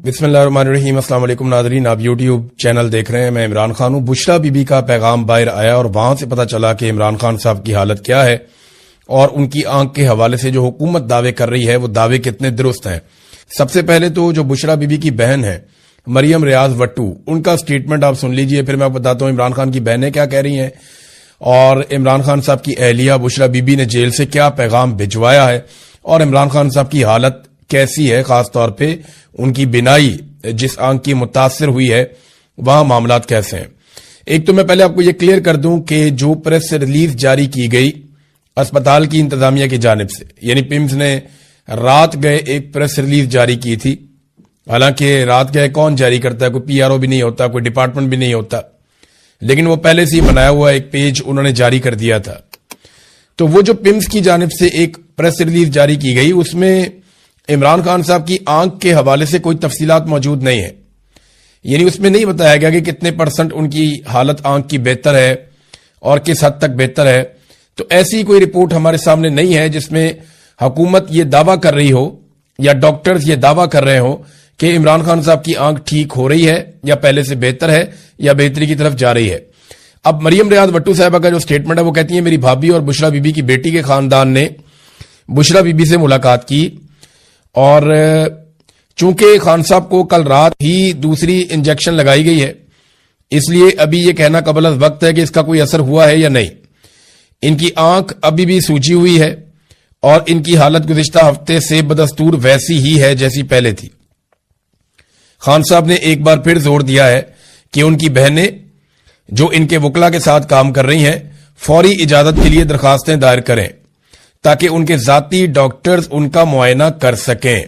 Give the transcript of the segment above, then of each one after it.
بسم اللہ الرحمن الرحیم۔ السلام علیکم ناظرین، آپ یوٹیوب چینل دیکھ رہے ہیں، میں عمران خان ہوں۔ بشرا بی بی کا پیغام باہر آیا اور وہاں سے پتہ چلا کہ عمران خان صاحب کی حالت کیا ہے اور ان کی آنکھ کے حوالے سے جو حکومت دعوے کر رہی ہے وہ دعوے کتنے درست ہیں۔ سب سے پہلے تو جو بشرا بی بی کی بہن ہے مریم ریاض وٹو، ان کا سٹیٹمنٹ آپ سن لیجئے، پھر میں آپ بتاتا ہوں عمران خان کی بہنیں کیا کہہ رہی ہیں اور عمران خان صاحب کی اہلیہ بشرا بی بی نے جیل سے کیا پیغام بھجوایا ہے اور عمران خان صاحب کی حالت کیسی ہے، خاص طور پہ ان کی بینائی جس آنکھ کی متاثر ہوئی ہے وہاں معاملات کیسے ہیں۔ ایک تو میں پہلے آپ کو یہ کلیئر کر دوں کہ جو پریس ریلیز جاری کی گئی اسپتال کی انتظامیہ کی جانب سے، یعنی پیمز نے رات گئے ایک پریس ریلیز جاری کی تھی، حالانکہ رات گئے کون جاری کرتا ہے، کوئی پی آر او بھی نہیں ہوتا، کوئی ڈپارٹمنٹ بھی نہیں ہوتا، لیکن وہ پہلے سے ہی بنایا ہوا ایک پیج انہوں نے جاری کر دیا تھا۔ تو وہ جو پیمز کی جانب سے ایک پریس ریلیز جاری کی گئی اس میں عمران خان صاحب کی آنکھ کے حوالے سے کوئی تفصیلات موجود نہیں ہے، یعنی اس میں نہیں بتایا گیا کہ کتنے % ان کی حالت آنکھ کی بہتر ہے اور کس حد تک بہتر ہے۔ تو ایسی کوئی رپورٹ ہمارے سامنے نہیں ہے جس میں حکومت یہ دعویٰ کر رہی ہو یا ڈاکٹرز یہ دعویٰ کر رہے ہوں کہ عمران خان صاحب کی آنکھ ٹھیک ہو رہی ہے یا پہلے سے بہتر ہے یا بہتری کی طرف جا رہی ہے۔ اب مریم ریاض وٹو صاحبہ کا جو سٹیٹمنٹ ہے وہ کہتی ہیں میری بھابھی اور بشرا بی بی کی بیٹی کے خاندان نے بشرا بی بی سے ملاقات کی اور چونکہ خان صاحب کو کل رات ہی دوسری انجیکشن لگائی گئی ہے، اس لیے ابھی یہ کہنا قبل از وقت ہے کہ اس کا کوئی اثر ہوا ہے یا نہیں۔ ان کی آنکھ ابھی بھی سوجی ہوئی ہے اور ان کی حالت گزشتہ ہفتے سے بدستور ویسی ہی ہے جیسی پہلے تھی۔ خان صاحب نے ایک بار پھر زور دیا ہے کہ ان کی بہنیں جو ان کے وکلا کے ساتھ کام کر رہی ہیں فوری اجازت کے لیے درخواستیں دائر کریں تاکہ ان کے ذاتی ڈاکٹرز ان کا معائنہ کر سکیں۔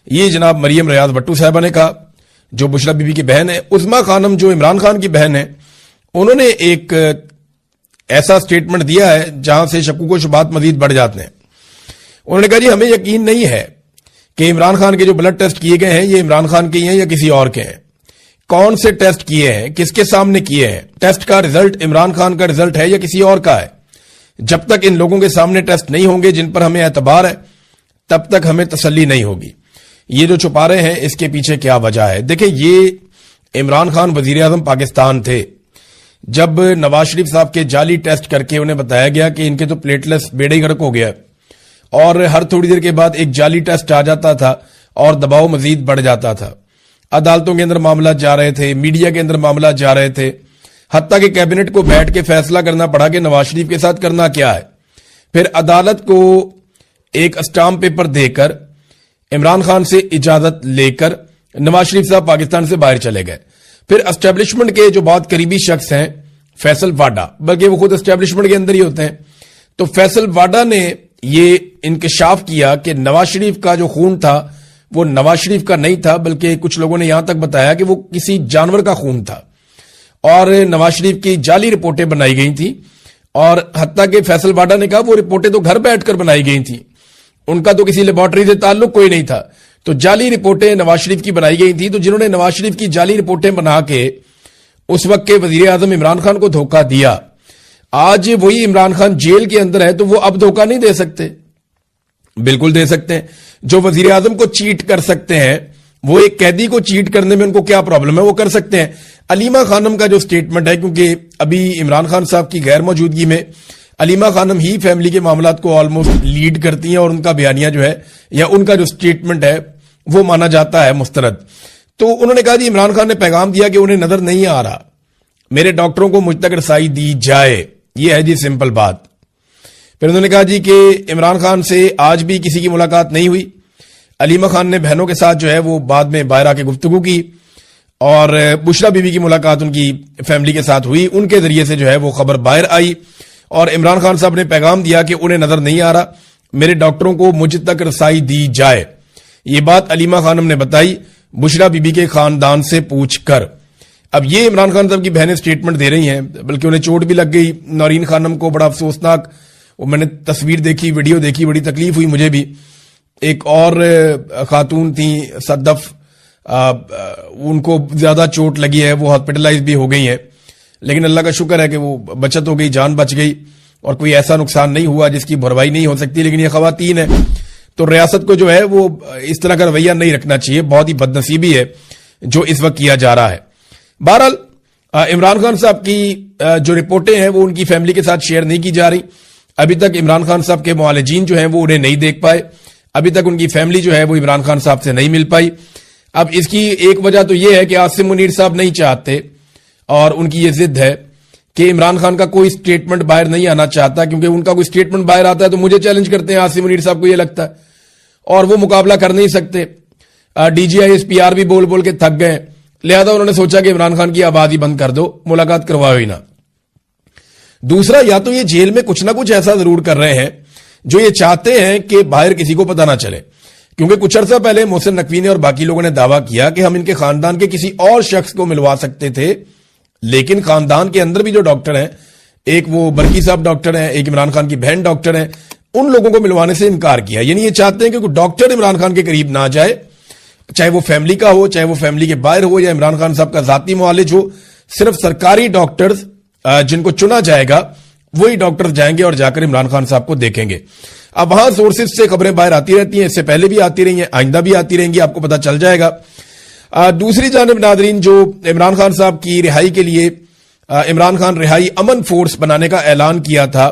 یہ جناب مریم ریاض وٹو صاحبہ نے کہا جو بشرا بی بی کی بہن ہے۔ عظمیٰ خانم جو عمران خان کی بہن ہے انہوں نے ایک ایسا سٹیٹمنٹ دیا ہے جہاں سے شکوک و شبہات مزید بڑھ جاتے ہیں۔ انہوں نے کہا جی ہمیں یقین نہیں ہے کہ عمران خان کے جو بلڈ ٹیسٹ کیے گئے ہیں یہ عمران خان کے ہیں یا کسی اور کے ہیں، کون سے ٹیسٹ کیے ہیں، کس کے سامنے کیے ہیں، ٹیسٹ کا رزلٹ عمران خان کا رزلٹ ہے یا کسی اور کا ہے۔ جب تک ان لوگوں کے سامنے ٹیسٹ نہیں ہوں گے جن پر ہمیں اعتبار ہے تب تک ہمیں تسلی نہیں ہوگی۔ یہ جو چھپا رہے ہیں اس کے پیچھے کیا وجہ ہے؟ دیکھیں یہ عمران خان وزیر اعظم پاکستان تھے جب نواز شریف صاحب کے جعلی ٹیسٹ کر کے انہیں بتایا گیا کہ ان کے تو پلیٹلیٹس بیڑے ہی غرق ہو گیا اور ہر تھوڑی دیر کے بعد ایک جعلی ٹیسٹ آ جاتا تھا اور دباؤ مزید بڑھ جاتا تھا۔ عدالتوں کے اندر معاملات جا رہے تھے، میڈیا کے اندر معاملات جا رہے تھے، حتیٰ کہ کیبنٹ کو بیٹھ کے فیصلہ کرنا پڑا کہ نواز شریف کے ساتھ کرنا کیا ہے۔ پھر عدالت کو ایک اسٹامپ پیپر دے کر عمران خان سے اجازت لے کر نواز شریف صاحب پاکستان سے باہر چلے گئے۔ پھر اسٹیبلشمنٹ کے جو بہت قریبی شخص ہیں فیصل واڈا، بلکہ وہ خود اسٹیبلشمنٹ کے اندر ہی ہوتے ہیں، تو فیصل واڈا نے یہ انکشاف کیا کہ نواز شریف کا جو خون تھا وہ نواز شریف کا نہیں تھا، بلکہ کچھ لوگوں نے یہاں تک بتایا کہ وہ کسی جانور کا خون تھا اور نواز شریف کی جعلی رپورٹیں بنائی گئی تھیں، اور حتیٰ کہ فیصل واڈا نے کہا وہ رپورٹیں تو گھر بیٹھ کر بنائی گئی تھیں، ان کا تو کسی لیبارٹری سے تعلق کوئی نہیں تھا، تو جعلی رپورٹیں نواز شریف کی بنائی گئی تھیں۔ تو جنہوں نے نواز شریف کی جعلی رپورٹیں بنا کے اس وقت کے وزیر اعظم عمران خان کو دھوکہ دیا، آج وہی عمران خان جیل کے اندر ہے تو وہ اب دھوکہ نہیں دے سکتے؟ بالکل دے سکتے ہیں۔ جو وزیر اعظم کو چیٹ کر سکتے ہیں وہ ایک قیدی کو چیٹ کرنے میں ان کو کیا پرابلم ہے، وہ کر سکتے ہیں۔ علیمہ خانم کا جو سٹیٹمنٹ ہے، کیونکہ ابھی عمران خان صاحب کی غیر موجودگی میں علیمہ خانم ہی فیملی کے معاملات کو آلموسٹ لیڈ کرتی ہیں اور ان کا بیانیہ جو ہے یا ان کا جو سٹیٹمنٹ ہے وہ مانا جاتا ہے مسترد۔ تو انہوں نے کہا جی عمران خان نے پیغام دیا کہ انہیں نظر نہیں آ رہا، میرے ڈاکٹروں کو مجھ تک رسائی دی جائے، یہ ہے جی سمپل بات۔ پھر انہوں نے کہا جی کہ عمران خان سے آج بھی کسی کی ملاقات نہیں ہوئی۔ علیمہ خان نے بہنوں کے ساتھ جو ہے وہ بعد میں باہر آ کے گفتگو کی اور بشرا بی بی کی ملاقات ان کی فیملی کے ساتھ ہوئی، ان کے ذریعے سے جو ہے وہ خبر باہر آئی اور عمران خان صاحب نے پیغام دیا کہ انہیں نظر نہیں آ رہا، میرے ڈاکٹروں کو مجھ تک رسائی دی جائے۔ یہ بات علیمہ خانم نے بتائی بشرا بی بی کے خاندان سے پوچھ کر۔ اب یہ عمران خان صاحب کی بہنیں سٹیٹمنٹ دے رہی ہیں، بلکہ انہیں چوٹ بھی لگ گئی۔ نورین خانم کو بڑا افسوسناک، وہ میں نے تصویر دیکھی، ویڈیو دیکھی، بڑی تکلیف ہوئی مجھے بھی۔ ایک اور خاتون تھیں صدف، ان کو زیادہ چوٹ لگی ہے، وہ ہاسپٹلائز بھی ہو گئی ہیں، لیکن اللہ کا شکر ہے کہ وہ بچت ہو گئی، جان بچ گئی اور کوئی ایسا نقصان نہیں ہوا جس کی بھرپائی نہیں ہو سکتی، لیکن یہ خواتین ہیں۔ تو ریاست کو جو ہے وہ اس طرح کا رویہ نہیں رکھنا چاہیے. بہت ہی بد نصیبی ہے جو اس وقت کیا جا رہا ہے. بہرحال عمران خان صاحب کی جو رپورٹیں ہیں وہ ان کی فیملی کے ساتھ شیئر نہیں کی جا رہی. ابھی تک عمران خان صاحب کے معالجین جو ہیں وہ انہیں نہیں دیکھ پائے. ابھی تک ان کی فیملی جو ہے وہ عمران خان صاحب سے نہیں مل پائی. اب اس کی ایک وجہ تو یہ ہے کہ عاصم منیر صاحب نہیں چاہتے اور ان کی یہ ضد ہے کہ عمران خان کا کوئی سٹیٹمنٹ باہر نہیں آنا چاہتا, کیونکہ ان کا کوئی سٹیٹمنٹ باہر آتا ہے تو مجھے چیلنج کرتے ہیں عاصم منیر صاحب کو, یہ لگتا ہے, اور وہ مقابلہ کر نہیں سکتے. D G I S P R بھی بول بول کے تھک گئے, لہذا انہوں نے سوچا کہ عمران خان کی آواز ہی بند کر دو, ملاقات کرواؤ ہی نہ. دوسرا, یا تو یہ جیل میں کچھ نہ کچھ ایسا ضرور کر رہے ہیں جو یہ چاہتے ہیں کہ باہر کسی کو پتہ نہ چلے, کیونکہ کچھ عرصہ پہلے محسن نقوی نے اور باقی لوگوں نے دعویٰ کیا کہ ہم ان کے خاندان کے کسی اور شخص کو ملوا سکتے تھے, لیکن خاندان کے اندر بھی جو ڈاکٹر ہیں, ایک وہ برکی صاحب ڈاکٹر ہیں, ایک عمران خان کی بہن ڈاکٹر ہیں, ان لوگوں کو ملوانے سے انکار کیا. یعنی یہ چاہتے ہیں کہ کوئی ڈاکٹر عمران خان کے قریب نہ جائے, چاہے وہ فیملی کا ہو, چاہے وہ فیملی کے باہر ہو, یا عمران خان صاحب کا ذاتی معالج ہو. صرف سرکاری ڈاکٹرز جن کو چنا جائے گا وہی ڈاکٹر جائیں گے اور جا کر عمران خان صاحب کو دیکھیں گے. اب وہاں سورسز سے خبریں باہر آتی رہتی ہیں, اس سے پہلے بھی آتی رہی ہیں, آئندہ بھی آتی رہیں گی, آپ کو پتہ چل جائے گا. دوسری جانب ناظرین, جو عمران خان صاحب کی رہائی کے لیے عمران خان رہائی امن فورس بنانے کا اعلان کیا تھا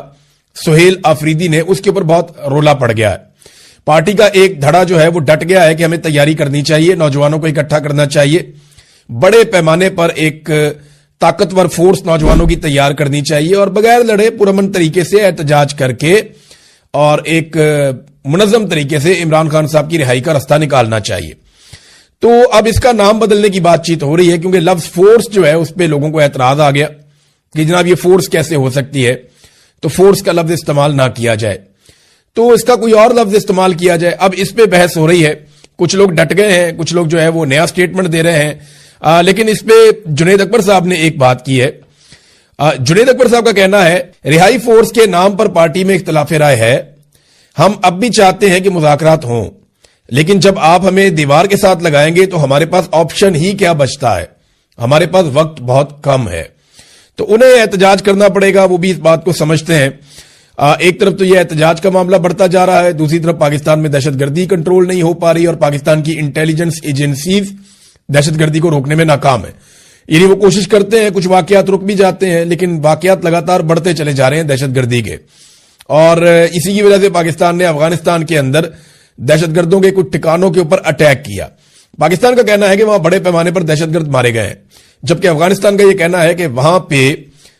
سہیل آفریدی نے, اس کے اوپر بہت رولا پڑ گیا ہے. پارٹی کا ایک دھڑا جو ہے وہ ڈٹ گیا ہے کہ ہمیں تیاری کرنی چاہیے, نوجوانوں کو اکٹھا کرنا چاہیے, بڑے پیمانے پر ایک طاقتور فورس نوجوانوں کی تیار کرنی چاہیے, اور بغیر لڑے پرامن طریقے سے احتجاج کر کے اور ایک منظم طریقے سے عمران خان صاحب کی رہائی کا راستہ نکالنا چاہیے. تو اب اس کا نام بدلنے کی بات چیت ہو رہی ہے, کیونکہ لفظ فورس جو ہے اس پہ لوگوں کو اعتراض آ گیا کہ جناب یہ فورس کیسے ہو سکتی ہے, تو فورس کا لفظ استعمال نہ کیا جائے, تو اس کا کوئی اور لفظ استعمال کیا جائے. اب اس پہ بحث ہو رہی ہے, کچھ لوگ ڈٹ گئے ہیں, کچھ لوگ جو ہے وہ نیا سٹیٹمنٹ دے رہے ہیں. لیکن اس پہ جنید اکبر صاحب نے ایک بات کی ہے. جنید اکبر صاحب کا کہنا ہے, رہائی فورس کے نام پر پارٹی میں اختلاف رائے ہے, ہم اب بھی چاہتے ہیں کہ مذاکرات ہوں, لیکن جب آپ ہمیں دیوار کے ساتھ لگائیں گے تو ہمارے پاس آپشن ہی کیا بچتا ہے, ہمارے پاس وقت بہت کم ہے. تو انہیں احتجاج کرنا پڑے گا, وہ بھی اس بات کو سمجھتے ہیں. ایک طرف تو یہ احتجاج کا معاملہ بڑھتا جا رہا ہے, دوسری طرف پاکستان میں دہشت گردی کنٹرول نہیں ہو پا رہی, اور پاکستان کی انٹیلیجنس ایجنسیز دہشت گردی کو روکنے میں ناکام ہے. یعنی وہ کوشش کرتے ہیں, کچھ واقعات رک بھی جاتے ہیں, لیکن واقعات لگاتار بڑھتے چلے جا رہے ہیں دہشت گردی کے, اور اسی کی وجہ سے پاکستان نے افغانستان کے اندر دہشت گردوں کے کچھ ٹھکانوں کے اوپر اٹیک کیا. پاکستان کا کہنا ہے کہ وہاں بڑے پیمانے پر دہشت گرد مارے گئے ہیں, جبکہ افغانستان کا یہ کہنا ہے کہ وہاں پہ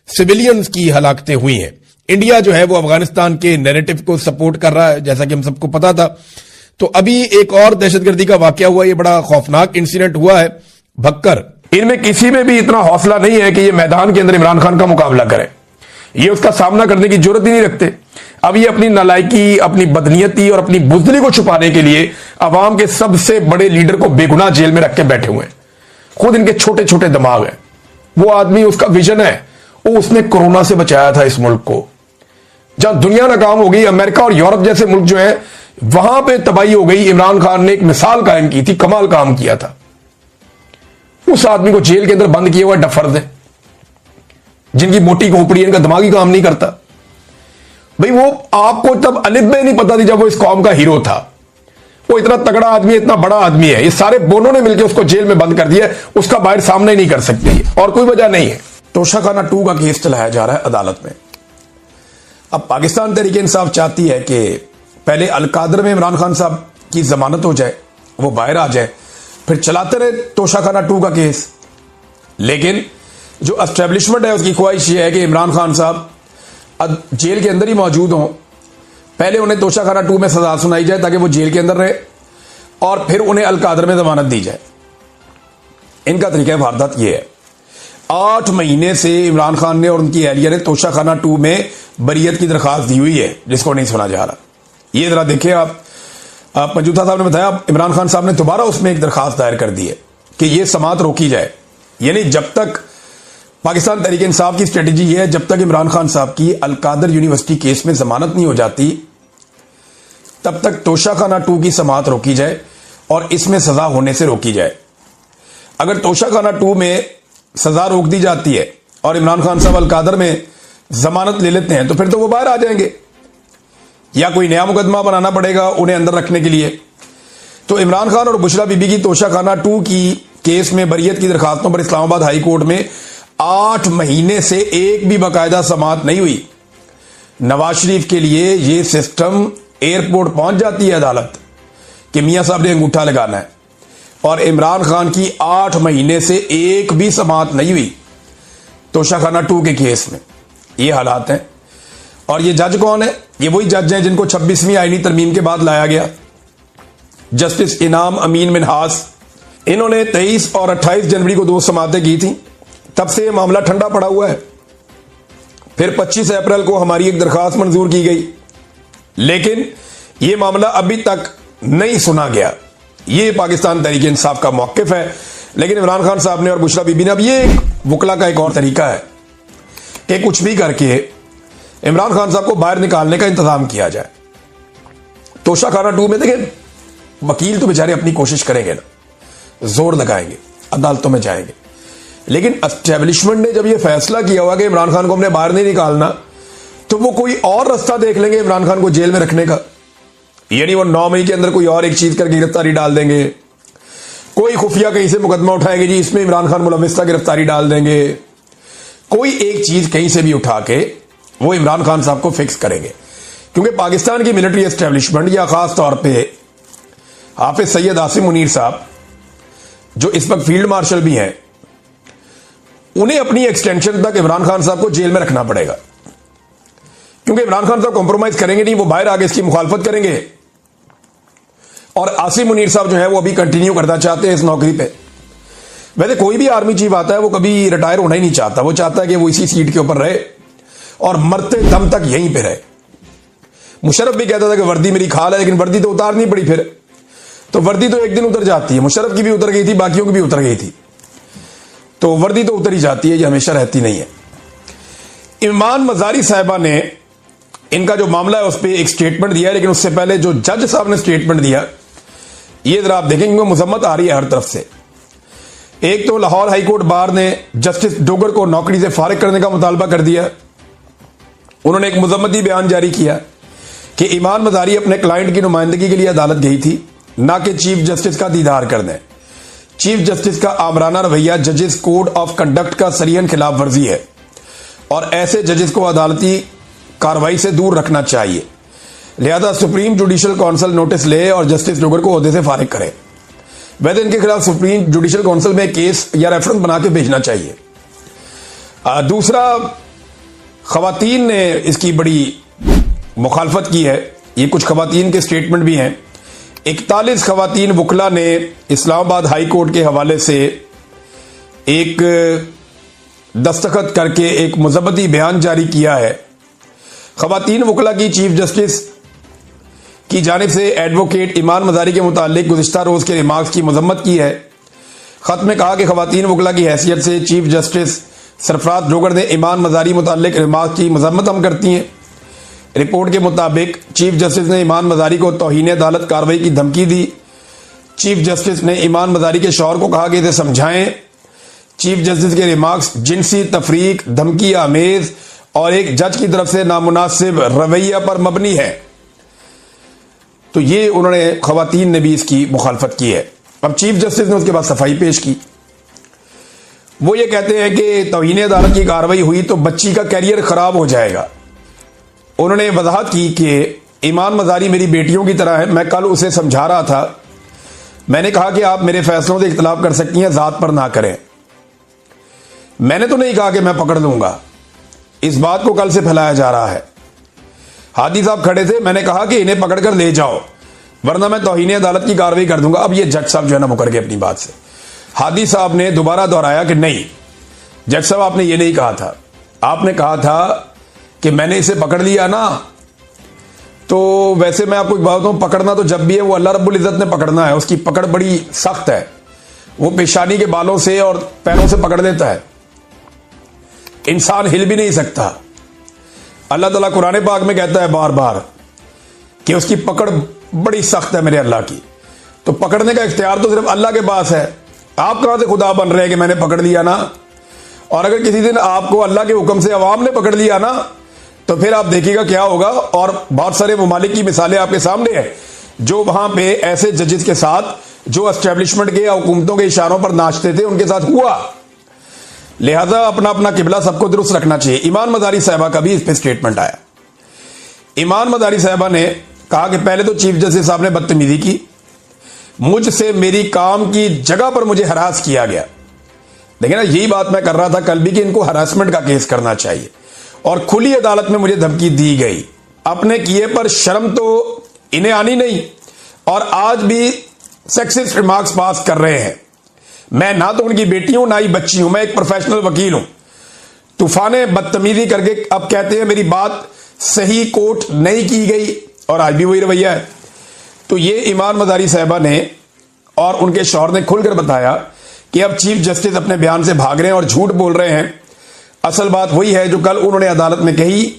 سویلینز کی ہلاکتیں ہوئی ہیں. انڈیا جو ہے وہ افغانستان کے نیریٹو کو سپورٹ کر رہا ہے, جیسا کہ ہم سب کو پتا تھا. تو ابھی ایک اور دہشت گردی کا واقعہ ہوا, یہ بڑا خوفناک انسیڈنٹ ہوا ہے بھکر. ان میں کسی میں بھی اتنا حوصلہ نہیں ہے کہ یہ میدان کے اندر عمران خان کا مقابلہ کرے, یہ اس کا سامنا کرنے کی جرت ہی نہیں رکھتے. اب یہ اپنی نالائکی, اپنی بدنیتی اور اپنی بزدلی کو چھپانے کے لیے عوام کے سب سے بڑے لیڈر کو بے گناہ جیل میں رکھ کے بیٹھے ہوئے ہیں. خود ان کے چھوٹے چھوٹے دماغ ہیں. وہ آدمی, اس کا ویژن ہے, وہ اس نے کورونا سے بچایا تھا اس ملک کو. جہاں دنیا ناکام ہو گئی, امریکہ اور یورپ جیسے ملک جو ہیں وہاں پہ تباہی ہو گئی, عمران خان نے ایک مثال قائم کی تھی, کمال کام کیا تھا. اس آدمی کو جیل کے اندر بند کیا ہوا ڈفرد ہے, جن کی موٹی کھوپڑی, ان کا دماغ ہی کام نہیں کرتا. بھئی وہ آپ کو تب الف بے نہیں پتا تھی جب وہ اس قوم کا ہیرو تھا. وہ اتنا تگڑا آدمی ہے, اتنا بڑا آدمی ہے, یہ سارے بونوں نے مل کے اس کو جیل میں بند کر دیا, اس کا باہر سامنا ہی نہیں کر سکتے, اور کوئی وجہ نہیں ہے. توشہ خانہ 2 کا کیس چلایا جا رہا ہے عدالت میں. اب پاکستان تحریک انصاف چاہتی ہے کہ پہلے القادر میں عمران خان صاحب کی ضمانت ہو جائے, وہ باہر آ جائے, پھر چلاتے رہے توشہ خانہ 2 کا کیس. لیکن جو اسٹیبلشمنٹ ہے اس کی خواہش یہ ہے کہ عمران خان صاحب جیل کے اندر ہی موجود ہوں, پہلے انہیں توشہ خانہ 2 میں سزا سنائی جائے تاکہ وہ جیل کے اندر رہے, اور پھر انہیں القادر میں ضمانت دی جائے. ان کا طریقہ واردات یہ ہے. 8 مہینے سے عمران خان نے اور ان کی اہلیہ نے توشہ خانہ 2 میں بریت کی درخواست دی ہوئی ہے, جس کو نہیں سنا جا رہا. یہ ذرا دیکھیں آپ, پنجوتھا صاحب نے بتایا عمران خان صاحب نے دوبارہ اس میں ایک درخواست دائر کر دی ہے کہ یہ سماعت روکی جائے. یعنی جب تک پاکستان تحریک انصاف کی اسٹریٹجی یہ ہے, جب تک عمران خان صاحب کی القادر یونیورسٹی کیس میں ضمانت نہیں ہو جاتی تب تک توشہ خانہ 2 کی سماعت روکی جائے اور اس میں سزا ہونے سے روکی جائے. اگر توشہ خانہ 2 میں سزا روک دی جاتی ہے اور عمران خان صاحب القادر میں ضمانت لے لیتے ہیں تو پھر تو وہ باہر آ جائیں گے. یا کوئی نیا مقدمہ بنانا پڑے گا انہیں اندر رکھنے کے لیے. تو عمران خان اور بشرا بی بی کی توشہ خانہ 2 کی کیس میں بریت کی درخواستوں پر اسلام آباد ہائی کورٹ میں 8 مہینے سے ایک بھی باقاعدہ سماعت نہیں ہوئی. نواز شریف کے لیے یہ سسٹم ایئرپورٹ پہنچ جاتی ہے عدالت کہ میاں صاحب نے انگوٹھا لگانا ہے, اور عمران خان کی 8 مہینے سے ایک بھی سماعت نہیں ہوئی توشہ خانہ 2 کے کیس میں. یہ حالات ہیں. اور یہ جج کون ہے؟ یہ وہی جج ہیں جن کو 26ویں آئینی ترمیم کے بعد لایا گیا, جسٹس انعام امین منہاس. انہوں نے 23 اور 28 جنوری کو 2 سماعتیں کی تھیں. تب سے یہ معاملہ ٹھنڈا پڑا ہوا ہے. پھر 25 اپریل کو ہماری ایک درخواست منظور کی گئی, لیکن یہ معاملہ ابھی تک نہیں سنا گیا. یہ پاکستان تحریک انصاف کا موقف ہے. لیکن عمران خان صاحب نے اور بشرا بی بی نے اب یہ وکلا کا ایک اور طریقہ ہے کہ کچھ بھی کر کے عمران خان صاحب کو باہر نکالنے کا انتظام کیا جائے. توشہ خانہ 2 میں دیکھیں, وکیل تو بیچارے اپنی کوشش کریں گے نا, زور لگائیں گے, عدالتوں میں جائیں گے, لیکن اسٹیبلشمنٹ نے جب یہ فیصلہ کیا ہوا کہ عمران خان کو ہم نے باہر نہیں نکالنا, تو وہ کوئی اور رستہ دیکھ لیں گے عمران خان کو جیل میں رکھنے کا. یعنی وہ 9 مئی کے اندر کوئی اور ایک چیز کر کے گرفتاری ڈال دیں گے, کوئی خفیہ کہیں سے مقدمہ اٹھائیں گے, جی اس میں عمران خان ملوث تھا, گرفتاری ڈال دیں گے. کوئی ایک چیز کہیں سے بھی اٹھا کے وہ عمران خان صاحب کو فکس کریں گے. کیونکہ پاکستان کی ملٹری اسٹیبلشمنٹ, یا خاص طور پہ حافظ سید عاصم منیر صاحب جو اس وقت فیلڈ مارشل بھی ہیں, انہیں اپنی ایکسٹینشن تک عمران خان صاحب کو جیل میں رکھنا پڑے گا. کیونکہ عمران خان صاحب کمپرومائز کریں گے نہیں, وہ باہر آگے اس کی مخالفت کریں گے. اور عاصم منیر صاحب جو ہے وہ ابھی کنٹینیو کرنا چاہتے ہیں اس نوکری پہ. ویسے کوئی بھی آرمی چیف آتا ہے وہ کبھی ریٹائر ہونا ہی نہیں چاہتا, وہ چاہتا ہے کہ وہ اسی سیٹ کے اوپر رہے اور مرتے دم تک یہیں پہ رہے. مشرف بھی کہتا تھا کہ وردی میری کھال ہے, لیکن وردی تو اتارنی پڑی. پھر تو وردی تو ایک دن اتر جاتی ہے, مشرف کی بھی اتر گئی تھی, باقیوں کی بھی اتر گئی تھی, تو وردی تو اتر ہی جاتی ہے, یہ ہمیشہ رہتی نہیں ہے. ایمان مزاری صاحبہ نے ان کا جو معاملہ ہے اس پہ ایک سٹیٹمنٹ دیا ہے, لیکن اس سے پہلے جو جج صاحب نے سٹیٹمنٹ دیا یہ ذرا آپ دیکھیں, کیونکہ مذمت آ رہی ہے ہر طرف سے. ایک تو لاہور ہائی کورٹ بار نے جسٹس ڈوگر کو نوکری سے فارغ کرنے کا مطالبہ کر دیا. انہوں نے ایک مذمتی بیان جاری کیا کہ ایمان مزاری اپنے کلائنٹ کی نمائندگی کے لیے عدالت گئی تھی, نہ کہ چیف جسٹس کا دیدار کرنے. چیف جسٹس کا آمرانہ رویہ ججز کوڈ آف کنڈکٹ کا سرین خلاف ورزی ہے, اور ایسے ججز کو عدالتی کارروائی سے دور رکھنا چاہیے. لہذا سپریم جوڈیشل کونسل نوٹس لے اور جسٹس ڈوگر کو عہدے سے فارغ کرے. ویسے ان کے خلاف سپریم جوڈیشل کونسل میں کیس یا ریفرنس بنا کے بھیجنا چاہیے. دوسرا, خواتین نے اس کی بڑی مخالفت کی ہے. یہ کچھ خواتین کے سٹیٹمنٹ بھی ہیں. 41 خواتین وکلا نے اسلام آباد ہائی کورٹ کے حوالے سے ایک دستخط کر کے ایک مذمتی بیان جاری کیا ہے. خواتین وکلا کی چیف جسٹس کی جانب سے ایڈوکیٹ ایمان مزاری کے متعلق گزشتہ روز کے ریمارکس کی مذمت کی ہے. خط میں کہا کہ خواتین وکلا کی حیثیت سے چیف جسٹس سرفراز ڈوگر نے ایمان مزاری متعلق ریمارکس کی مذمت ہم کرتی ہیں. رپورٹ کے مطابق چیف جسٹس نے ایمان مزاری کو توہین عدالت کارروائی کی دھمکی دی. چیف جسٹس نے ایمان مزاری کے شوہر کو کہا کہ اسے سمجھائیں. چیف جسٹس کے ریمارکس جنسی تفریق, دھمکی آمیز اور ایک جج کی طرف سے نامناسب رویہ پر مبنی ہے. تو یہ انہوں نے, خواتین نے بھی اس کی مخالفت کی ہے. اب چیف جسٹس نے اس کے بعد صفائی پیش کی. وہ یہ کہتے ہیں کہ توہین عدالت کی کارروائی ہوئی تو بچی کا کیریئر خراب ہو جائے گا. انہوں نے وضاحت کی کہ ایمان مزاری میری بیٹیوں کی طرح ہے. میں کل اسے سمجھا رہا تھا, میں نے کہا کہ آپ میرے فیصلوں سے اختلاف کر سکتی ہیں, ذات پر نہ کریں. میں نے تو نہیں کہا کہ میں پکڑ لوں گا. اس بات کو کل سے پھیلایا جا رہا ہے. ہادی صاحب کھڑے تھے, میں نے کہا کہ انہیں پکڑ کر لے جاؤ ورنہ میں توہین عدالت کی کارروائی کر دوں گا. اب یہ جج صاحب جو ہے نا مکر گئے اپنی بات سے. ہادی صاحب نے دوبارہ دہرایا کہ نہیں جج صاحب, آپ نے یہ نہیں کہا تھا. آپ نے کہا تھا کہ میں نے اسے پکڑ لیا نا, تو ویسے میں آپ کو ایک بات بتاؤں, پکڑنا تو جب بھی ہے وہ اللہ رب العزت نے پکڑنا ہے. اس کی پکڑ بڑی سخت ہے. وہ پیشانی کے بالوں سے اور پیروں سے پکڑ لیتا ہے, انسان ہل بھی نہیں سکتا. اللہ تعالیٰ قرآن پاک میں کہتا ہے بار بار کہ اس کی پکڑ بڑی سخت ہے میرے اللہ کی. تو پکڑنے کا اختیار تو صرف اللہ کے پاس ہے. آپ کہاں سے خدا بن رہے ہیں کہ میں نے پکڑ لیا نا. اور اگر کسی دن آپ کو اللہ کے حکم سے عوام نے پکڑ لیا نا, تو پھر آپ دیکھیے گا کیا ہوگا. اور بہت سارے ممالک کی مثالیں آپ کے سامنے ہیں جو وہاں پہ ایسے ججز کے ساتھ جو اسٹیبلشمنٹ کے یا حکومتوں کے اشاروں پر ناچتے تھے ان کے ساتھ ہوا. لہذا اپنا اپنا قبلہ سب کو درست رکھنا چاہیے. ایمان مداری صاحبہ کا بھی اس پہ اسٹیٹمنٹ آیا. ایمان مداری صاحبہ نے کہا کہ پہلے تو چیف جسٹس صاحب نے بدتمیزی کی, مجھ سے میری کام کی جگہ پر مجھے ہراس کیا گیا. دیکھیں نا, یہی بات میں کر رہا تھا کل بھی کہ ان کو ہراسمنٹ کا کیس کرنا چاہیے. اور کھلی عدالت میں مجھے دھمکی دی گئی. اپنے کیے پر شرم تو انہیں آنی نہیں, اور آج بھی سیکسسٹ ریمارکس پاس کر رہے ہیں. میں نہ تو ان کی بیٹی ہوں نہ ہی بچی ہوں, میں ایک پروفیشنل وکیل ہوں. طوفان بدتمیزی کر کے اب کہتے ہیں میری بات صحیح کوٹ نہیں کی گئی, اور آج بھی وہی رویہ ہے. تو یہ ایمان مداری صاحبہ نے اور ان کے شوہر نے کھل کر بتایا کہ اب چیف جسٹس اپنے بیان سے بھاگ رہے ہیں اور جھوٹ بول رہے ہیں. اصل بات وہی ہے جو کل انہوں نے عدالت میں کہی